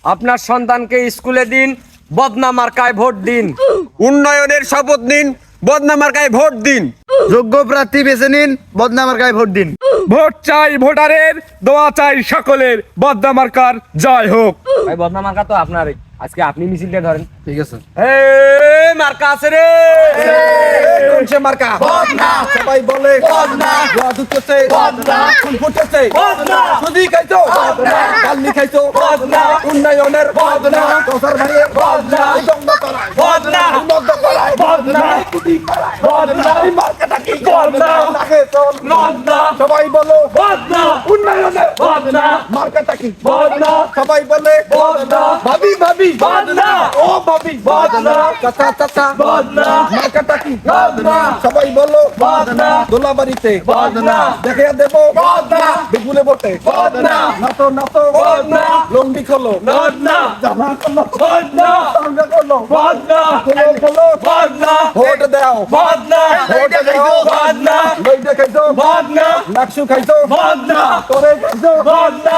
আপনার সন্তানকে স্কুলে দিন, বদনা মার্কায় ভোট দিন। উন্নয়নের শপথ নিন, বদনা মার্কায় ভোট দিন। যোগ্য প্রার্থী বেছে নিন, বদনা মার্কায় ভোট দিন। ভোট চাই ভোটারের, দোয়া চাই সকলের, বদনা মার্কার জয় হোক। ভাই বদনা মার্কা তো আপনারই, আজকে আপনি মিছিলটা ধরেন। ঠিক আছে। এই মার্কা আছে রে। কোন সে মার্কা? বদনা। সবাই বলে বদনা। জাদু করছে বদনা। ফুল ফুটেছে বদনা। সুদি খাইছো বদনা। গালি খাইছো বদনা। উন্নয়নের বদনা। কসার ভাইয়ের বদনা। জঙ্গ করায় বদনা। মদ করায় বদনা। কুটি করায় বদনা। এই মার্কাটা কি বদনা? লাগে চল বদনা। সবাই বলো বদনা। উন্নয়নের বদনা। মার্কাটা কি বদনা? সবাই বলে বদনা। ভাবি ভাবি বদনা। ও ভাবি বদনা। চাচা চাচা বদনা। মার্কাটা কি বদনা? সবাই বলো বদনা। দোলাবাড়িতে বদনা। দেখে দেব বদনা। বেগুনে বটে বদনা। নাতো নাতো বদনা। লম্বি খোলো বদনা। জামা খোলো বদনা। সঙ্গে খোলো বদনা। খোলো খোলো বদনা। ভোট দাও বদনা। ভোট দাও বদনা। লইডে খাইছো বদনা। নাকশু খাইছো বদনা। তোরে খাইছো বদনা।